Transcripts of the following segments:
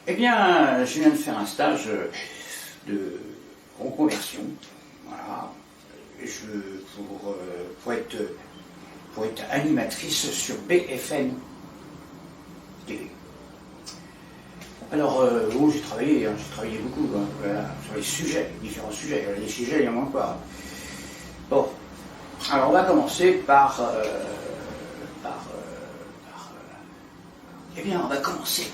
Eh bien, je viens de faire un stage de reconversion, voilà, pour être animatrice sur BFM TV. Alors, où j'ai travaillé beaucoup, hein, voilà, sur les sujets, différents sujets. Les sujets, il y en manque pas. Bon, alors on va commencer eh bien, on va commencer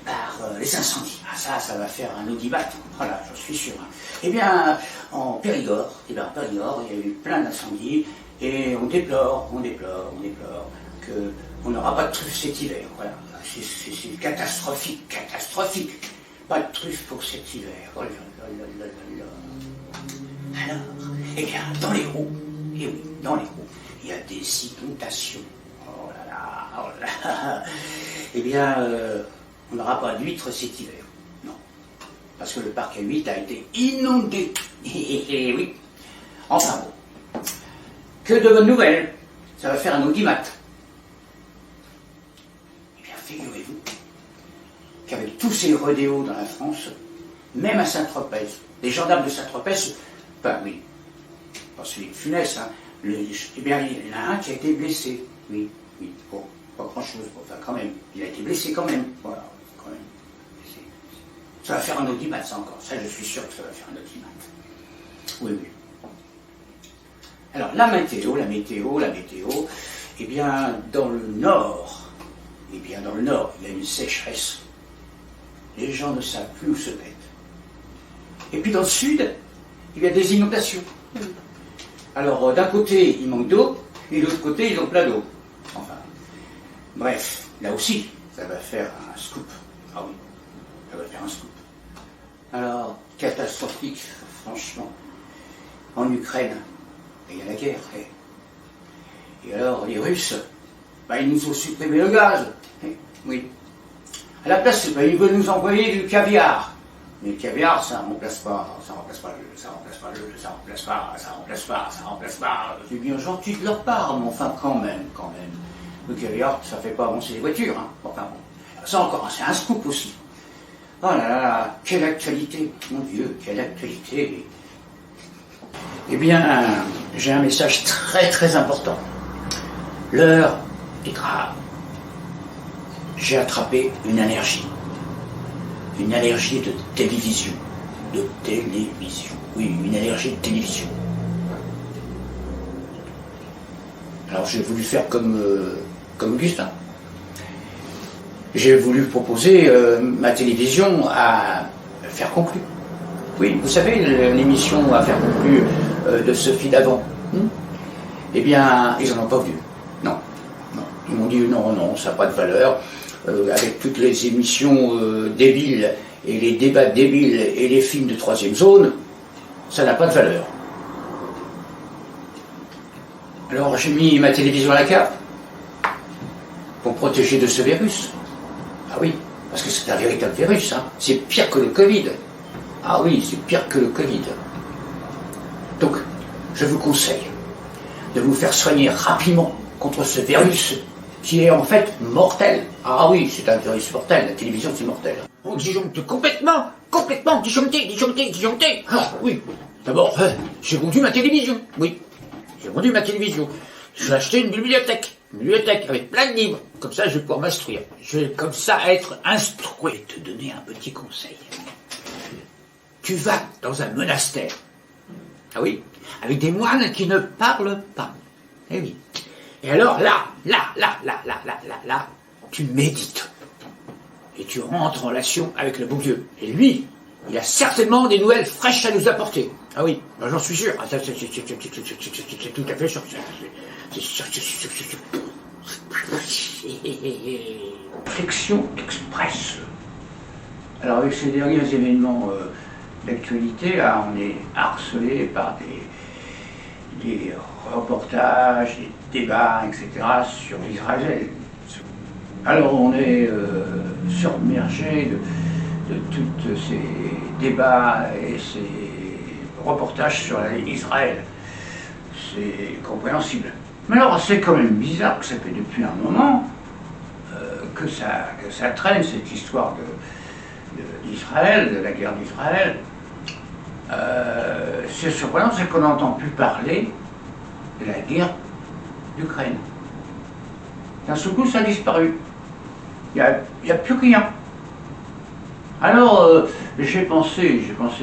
par les incendies. Ah, ça va faire un audimat, voilà, j'en suis sûr. Eh bien, en Périgord, il y a eu plein d'incendies, et on déplore qu'on n'aura pas de truffes cet hiver, voilà. C'est catastrophique. Pas de truffes pour cet hiver. Oh là là là là là. Alors, eh bien, dans les roues, il y a des inondations. Oh là là. Eh bien, on n'aura pas d'huîtres cet hiver. Non. Parce que le parc à huîtres a été inondé. Oui. Enfin bon. Que de bonnes nouvelles. Ça va faire un audimat. Eh bien, figurez-vous qu'avec tous ces rodéos dans la France, même à Saint-Tropez, les gendarmes de Saint-Tropez, pas celui de Funès, hein, eh bien, il y en a un qui a été blessé. Oui. Bon, pas grand-chose, enfin quand même. Il a été blessé quand même. Voilà, quand même. Blessé. Ça va faire un audimat, ça encore. Ça, je suis sûr que ça va faire un audimat. Oui. Alors, la météo, eh bien, dans le nord, il y a une sécheresse. Les gens ne savent plus où se mettre. Et puis dans le sud, il y a des inondations. Alors, d'un côté, il manque d'eau, et de l'autre côté, ils ont plein d'eau. Enfin, bref, là aussi, ça va faire un scoop. Ah oui, ça va faire un scoop. Alors, catastrophique, franchement. En Ukraine, il y a la guerre. Et alors, les Russes, ils nous ont supprimé le gaz. Oui. À la place, ils veulent nous envoyer du caviar. Mais le caviar, ça remplace pas C'est bien gentil de leur part, mais enfin, quand même. Le caviar, ça fait pas avancer les voitures, hein. Enfin bon. Ça encore, c'est un scoop aussi. Oh là là, quelle actualité, mon Dieu, quelle actualité. Eh bien, j'ai un message très très important. L'heure est grave. J'ai attrapé une allergie. Une allergie de télévision. Oui, une allergie de télévision. Alors j'ai voulu faire comme Augustin. J'ai voulu proposer ma télévision à faire conclure. Oui, vous savez, l'émission à faire conclure de Sophie Davant. Eh bien, ils n'en ont pas voulu. Non. Ils m'ont dit non, ça n'a pas de valeur. Avec toutes les émissions débiles et les débats débiles et les films de troisième zone, ça n'a pas de valeur. Alors j'ai mis ma télévision à la cave pour protéger de ce virus. Ah oui, parce que c'est un véritable virus, hein. C'est pire que le Covid. Ah oui, c'est pire que le Covid. Donc, je vous conseille de vous faire soigner rapidement contre ce virus qui est en fait mortel. Ah oui, c'est un virus mortel, la télévision c'est mortel. On disjoncte complètement disjoncté. Ah oui, d'abord, j'ai vendu ma télévision, oui. J'ai vendu ma télévision. J'ai acheté une bibliothèque avec plein de livres. Comme ça, je vais pouvoir m'instruire. Je vais comme ça être instruit. Je vais te donner un petit conseil. Tu vas dans un monastère. Ah oui, avec des moines qui ne parlent pas. Eh oui. Et alors là, tu médites. Et tu rentres en relation avec le bon Dieu. Et lui, il a certainement des nouvelles fraîches à nous apporter. Ah oui, j'en suis sûr. C'est tout à fait sûr. C'est sûr. Réflexion express. Alors avec ces derniers événements d'actualité, là, on est harcelé par des reportages, des débats, etc. sur Israël. Alors on est submergé de tous ces débats et ces reportages sur Israël. C'est compréhensible. Mais alors c'est quand même bizarre que ça fait depuis un moment que ça traîne, cette histoire d'Israël, de la guerre d'Israël, c'est surprenant, c'est qu'on n'entend plus parler de la guerre d'Ukraine. D'un seul coup, ça a disparu. Il n'y a plus rien. Alors, j'ai pensé, je pense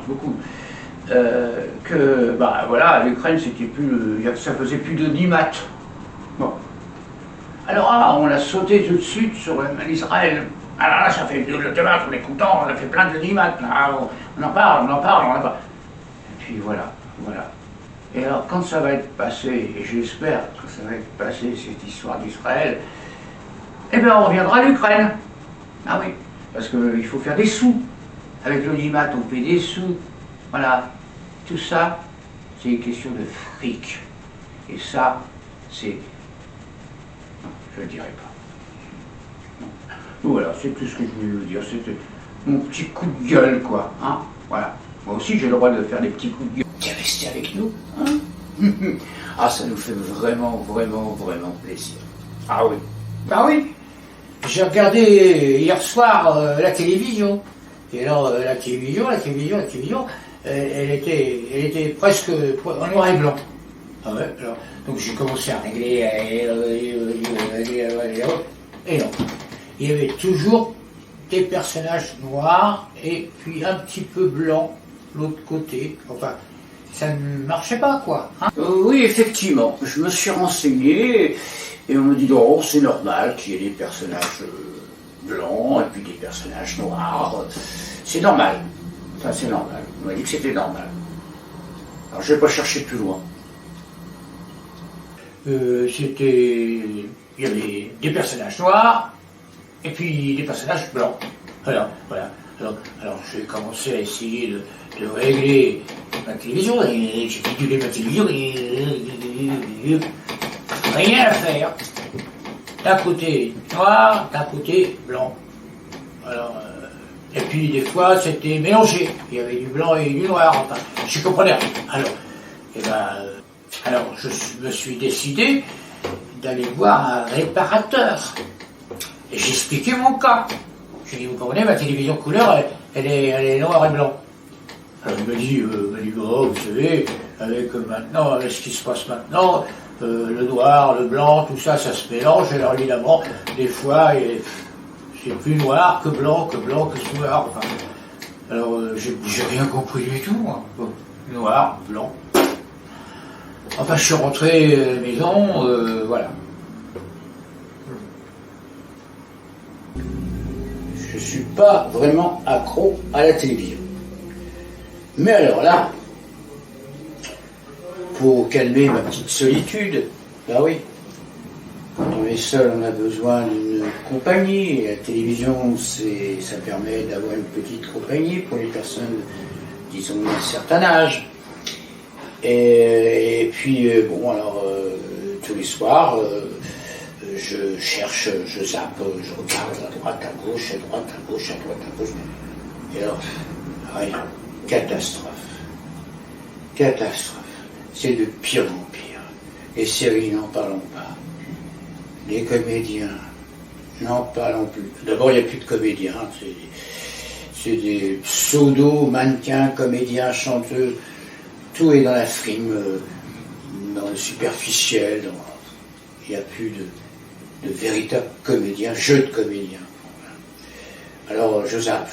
beaucoup, que bah, voilà, l'Ukraine, c'était plus, ça faisait plus de 10 maths. Bon. Alors, on a sauté tout de suite sur l'Israël. Alors là, ça fait le débat, on est content, on a fait plein de 10 maths, là, on en parle. Et puis voilà. Et alors, quand ça va être passé, et j'espère que ça va être passé, cette histoire d'Israël, eh bien, on reviendra à l'Ukraine. Ah oui, parce qu'il faut faire des sous. Avec l'audimat, on fait des sous. Voilà. Tout ça, c'est une question de fric. Et ça, c'est... Non, je ne le dirai pas. Non. Donc voilà, c'est tout ce que je voulais vous dire. C'était mon petit coup de gueule, quoi. Hein, voilà. Moi aussi, j'ai le droit de faire des petits coups de gueule. Qui est resté avec nous, hein. Ah, ça nous fait vraiment plaisir. Ah oui. Ah oui. J'ai regardé hier soir la télévision. Et alors, la télévision, elle était presque en noir et blanc. Ah ouais, alors, donc j'ai commencé à régler, et non. Il y avait toujours des personnages noirs et puis un petit peu blanc l'autre côté. Enfin, ça ne marchait pas, quoi. Hein. Oui, effectivement. Je me suis renseigné et on me dit non, c'est normal qu'il y ait des personnages blancs et puis des personnages noirs. C'est normal. Ça, c'est normal. On m'a dit que c'était normal. Alors, je ne vais pas chercher plus loin. Il y avait des personnages noirs et puis des personnages blancs. Voilà. Alors j'ai commencé à essayer de régler ma télévision. J'ai figuré ma télévision et rien à faire. D'un côté noir, d'un côté blanc. Alors, et puis des fois c'était mélangé. Il y avait du blanc et du noir. Enfin, je comprenais rien. Alors, je me suis décidé d'aller voir un réparateur. Et j'ai expliqué mon cas. J'ai dit, vous comprenez, ma télévision couleur, elle est noir et blanc. Alors il m'a dit, oh, vous savez, avec ce qui se passe maintenant, le noir, le blanc, tout ça, ça se mélange. Alors évidemment, des fois, c'est plus noir que blanc, que noir. Enfin, alors, j'ai rien compris du tout, moi. Bon, noir, blanc. Enfin, je suis rentré à la maison, voilà. Je suis pas vraiment accro à la télévision. Mais alors là, pour calmer ma petite solitude, bah oui, quand on est seul, on a besoin d'une compagnie, et la télévision, ça permet d'avoir une petite compagnie pour les personnes, disons, d'un certain âge. Et puis, tous les soirs, je cherche, je zappe, je regarde à droite, à gauche. Et alors, rien. Catastrophe. C'est de pire en pire. Les séries, n'en parlons pas. Les comédiens, n'en parlons plus. D'abord, il n'y a plus de comédiens. C'est des pseudo-mannequins, comédiens, chanteuses. Tout est dans la frime, dans le superficiel. Il n'y a plus de véritables comédiens, jeux de comédiens. Alors je zappe.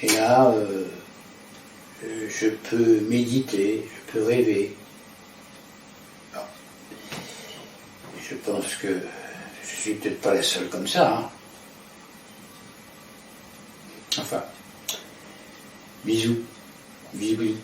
Et là, je peux méditer, je peux rêver. Bon. Je pense que je suis peut-être pas la seule comme ça. Hein. Enfin. Bisous. Bisous.